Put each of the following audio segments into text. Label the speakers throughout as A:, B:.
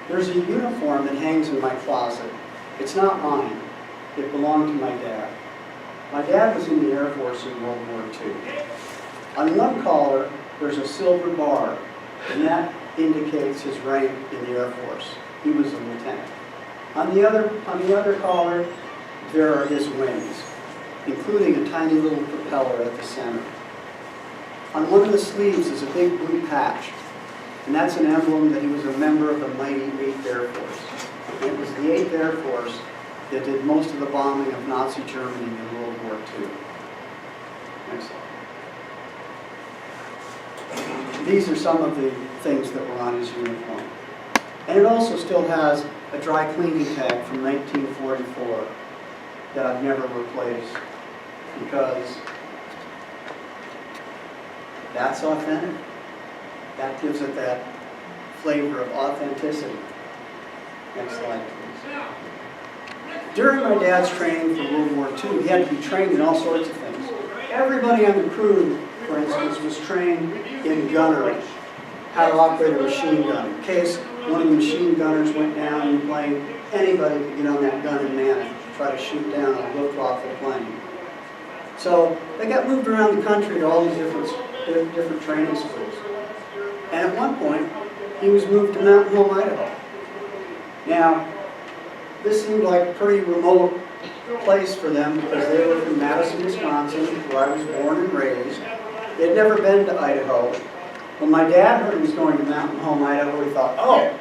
A: There's a uniform that hangs in my closet. It's not mine. It belonged to my dad. My dad was in the Air Force in World War II. On one collar, there's a silver bar, and that indicates his rank in the Air Force. He was a lieutenant. On the other collar, there are his wings, including a tiny little propeller at the center. On one of the sleeves is a big blue patch, and that's an emblem that he was a member of the mighty 8th Air Force. And it was the 8th Air Force that did most of the bombing of Nazi Germany in World War II. Next slide. These are some of the things that were on his uniform. And it also still has a dry cleaning tag from 1944 that I've never replaced because that's authentic. That gives it that flavor of authenticity. Next slide, please. During my dad's training for World War II, he had to be trained in all sorts of things. Everybody on the crew, for instance, was trained in gunnery, how to operate a machine gun. In case one of the machine gunners went down in the plane, anybody could get on that gun and man it, try to shoot down a Luftwaffe plane. So they got moved around the country to all these different training schools. And at one point, he was moved to Mountain Home, Idaho. Now, this seemed like a pretty remote place for them because they were from Madison, Wisconsin, where I was born and raised. They'd never been to Idaho. When my dad heard he was going to Mountain Home, Idaho, he thought, oh,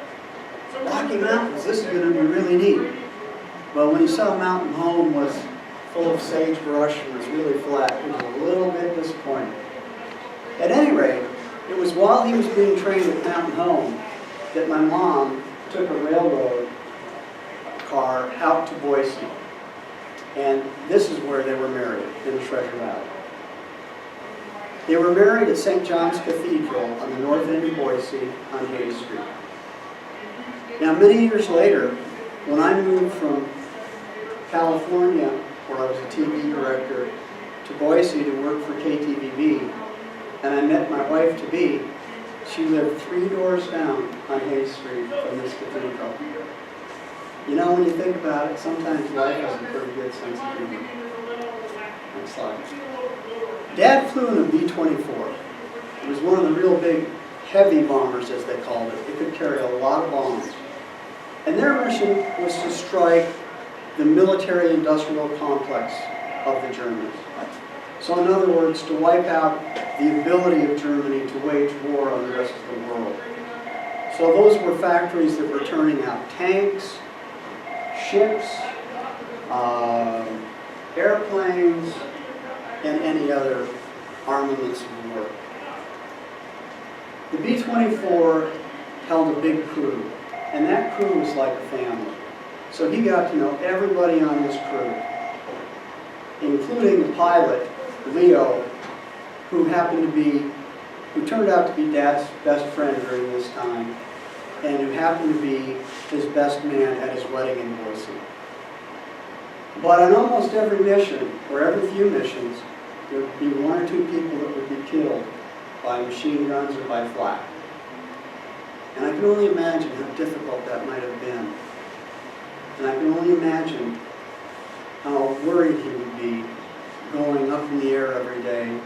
A: Rocky Mountains, this is going to be really neat. Well, when he saw Mountain Home was full of sagebrush and was really flat, he was a little bit disappointed. At any rate, it was while he was being trained at Mountain Home that my mom took a railroad car out to Boise. And this is where they were married, in the Treasure Valley. They were married at St. John's Cathedral on the north end of Boise on Hayes Street. Now, many years later, when I moved from California, where I was a TV director, to Boise to work for KTVB, and I met my wife-to-be, she lived 3 doors down on Hayes Street from this cathedral. You know, when you think about it, sometimes life has a pretty good sense of humor. Next slide. Dad flew in a B-24. It was one of the real big, heavy bombers, as they called it. It could carry a lot of bombs. And their mission was to strike the military-industrial complex of the Germans. So in other words, to wipe out the ability of Germany to wage war on the rest of the world. So those were factories that were turning out tanks, ships, airplanes, and any other armaments of war. The B-24 held a big crew, and that crew was like a family. So he got to know everybody on his crew, including the pilot, Leo, who turned out to be Dad's best friend during this time, and who happened to be his best man at his wedding in Boise. But on almost every mission, or every few missions, there would be 1 or 2 people that would be killed by machine guns or by flak. And I can only imagine how difficult that might have been. And I can only imagine how worried he would be going up in the air every day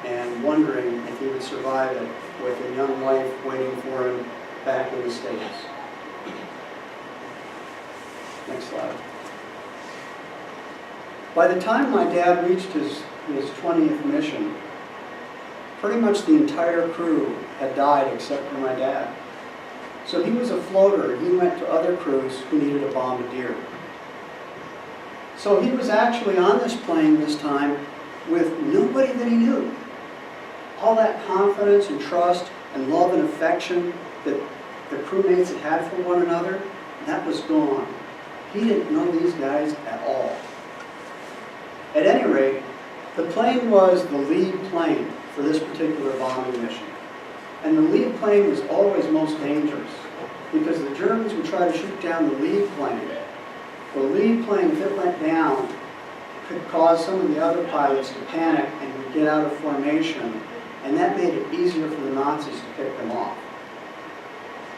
A: and wondering if he would survive it with a young wife waiting for him back in the States. Next slide. By the time my dad reached his 20th mission, pretty much the entire crew had died except for my dad. So he was a floater. He went to other crews who needed a bombardier. So he was actually on this plane this time with nobody that he knew. All that confidence and trust and love and affection that the crewmates had for one another, that was gone. He didn't know these guys at all. At any rate, the plane was the lead plane for this particular bombing mission. And the lead plane was always most dangerous because the Germans would try to shoot down the lead plane. The lead plane, if it went down, could cause some of the other pilots to panic and would get out of formation, and that made it easier for the Nazis to pick them off.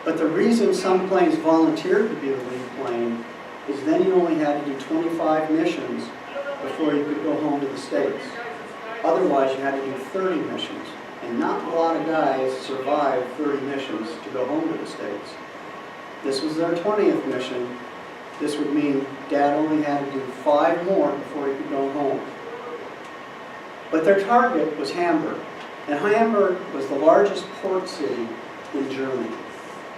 A: But the reason some planes volunteered to be the lead plane is then you only had to do 25 missions before you could go home to the States. Otherwise, you had to do 30 missions. And not a lot of guys survived 30 missions to go home to the States. This was their 20th mission. This would mean Dad only had to do 5 more before he could go home. But their target was Hamburg. And Hamburg was the largest port city in Germany,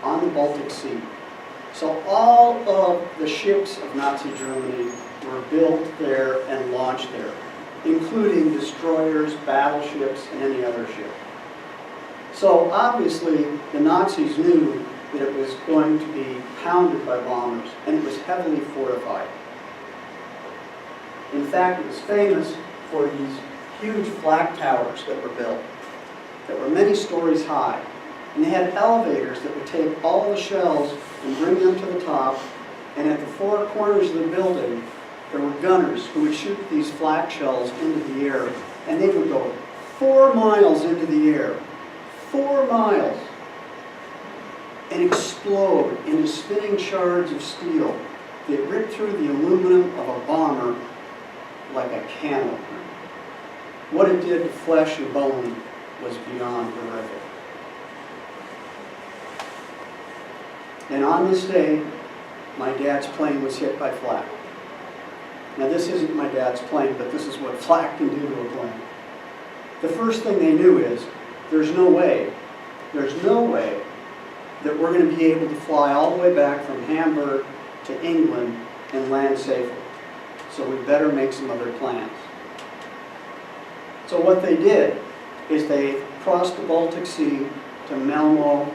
A: on the Baltic Sea. So all of the ships of Nazi Germany were built there and launched there, including destroyers, battleships, and any other ship. So obviously the Nazis knew that it was going to be pounded by bombers, and it was heavily fortified. In fact, it was famous for these huge flak towers that were built, that were many stories high. And they had elevators that would take all the shells and bring them to the top, and at the 4 corners of the building, there were gunners who would shoot these flak shells into the air, and they would go 4 miles into the air, 4 miles, and explode into spinning shards of steel that ripped through the aluminum of a bomber like a can opener. What it did to flesh and bone was beyond horrific. And on this day, my dad's plane was hit by flak. Now this isn't my dad's plane, but this is what flak can do to a plane. The first thing they knew is, there's no way that we're going to be able to fly all the way back from Hamburg to England and land safely. So we better make some other plans. So what they did is they crossed the Baltic Sea to Malmö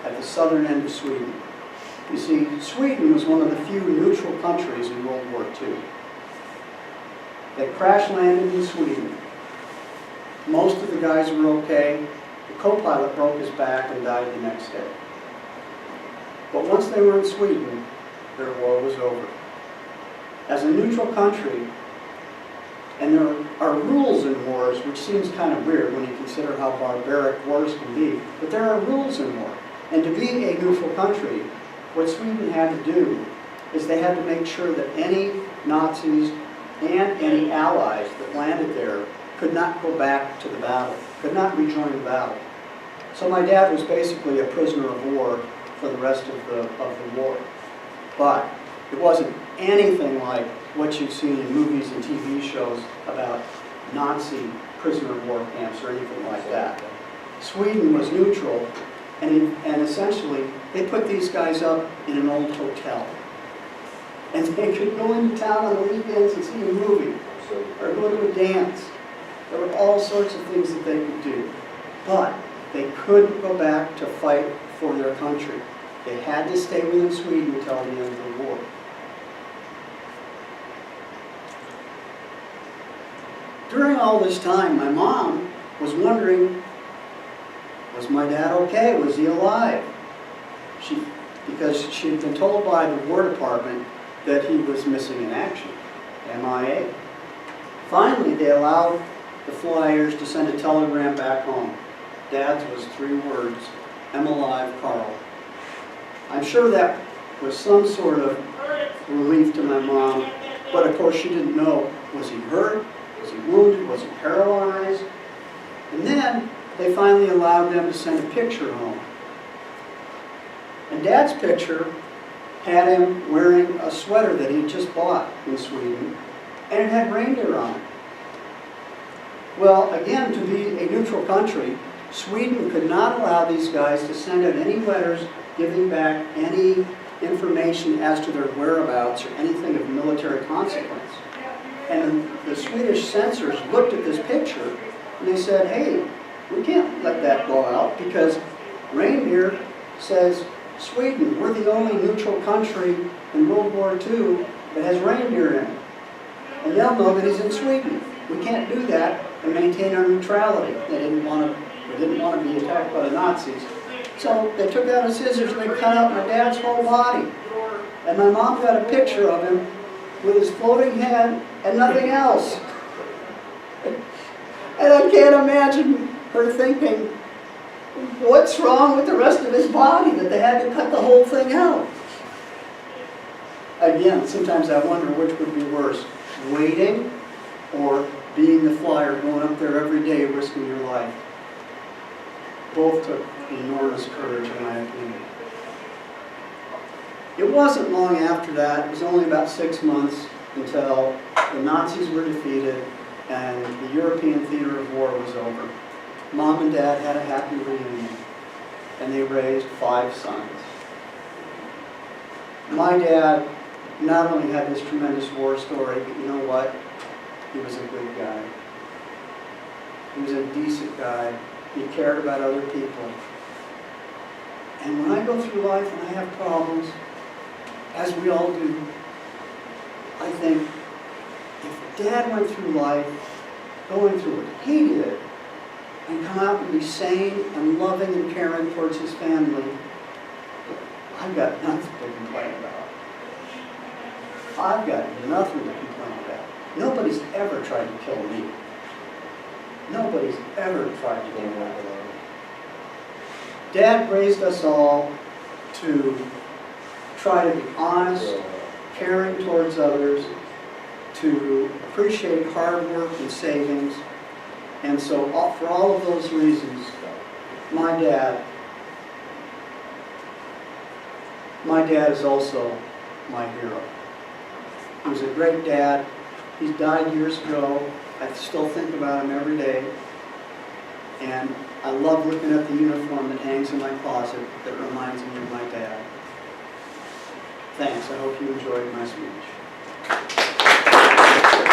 A: at the southern end of Sweden. You see, Sweden was one of the few neutral countries in World War II. They crash landed in Sweden. Most of the guys were okay. The co-pilot broke his back and died the next day. But once they were in Sweden, their war was over. As a neutral country, and there are rules in wars, which seems kind of weird when you consider how barbaric wars can be, but there are rules in war. And to be a neutral country, what Sweden had to do is they had to make sure that any Nazis and any allies that landed there could not go back to the battle, could not rejoin the battle. So my dad was basically a prisoner of war for the rest of the war. But it wasn't anything like what you've seen in movies and TV shows about Nazi prisoner of war camps or anything like that. Sweden was neutral, and essentially they put these guys up in an old hotel. And they could go into town on the weekends and see a movie or go to a dance. There were all sorts of things that they could do. But they couldn't go back to fight for their country. They had to stay within Sweden until the end of the war. During all this time, my mom was wondering, was my dad okay? Was he alive? Because she had been told by the War Department that he was missing in action, MIA. Finally, they allowed the flyers to send a telegram back home. Dad's was 3 words, "I'm alive, Carl." I'm sure that was some sort of relief to my mom, but of course she didn't know, was he hurt? Was he wounded? Was he paralyzed? And then they finally allowed them to send a picture home. And Dad's picture had him wearing a sweater that he had just bought in Sweden, and it had reindeer on it. Well, again, to be a neutral country, Sweden could not allow these guys to send out any letters giving back any information as to their whereabouts or anything of military consequence. And the Swedish censors looked at this picture and they said, hey, we can't let that go out because reindeer says Sweden, we're the only neutral country in World War II that has reindeer in it. And they'll know that he's in Sweden. We can't do that and maintain our neutrality. They didn't want to be attacked by the Nazis. So they took out a scissors and they cut out my dad's whole body. And my mom got a picture of him with his floating head and nothing else. And I can't imagine her thinking, what's wrong with the rest of his body that they had to cut the whole thing out? Again, sometimes I wonder which would be worse, waiting or being the flyer, going up there every day, risking your life. Both took enormous courage, in my opinion. It wasn't long after that, it was only about 6 months until the Nazis were defeated and the European theater of war was over. Mom and Dad had a happy reunion, and they raised 5 sons. My dad not only had this tremendous war story, but you know what? He was a good guy. He was a decent guy. He cared about other people. And when I go through life and I have problems, as we all do, I think, if Dad went through life going through what he did, and come out and be sane and loving and caring towards his family, I've got nothing to complain about. I've got nothing to complain about. Nobody's ever tried to kill me. Nobody's ever tried to do that. Dad raised us all to try to be honest, caring towards others, to appreciate hard work and savings. And so for all of those reasons, my dad is also my hero. He was a great dad. He's died years ago. I still think about him every day. And I love looking at the uniform that hangs in my closet that reminds me of my dad. Thanks. I hope you enjoyed my speech.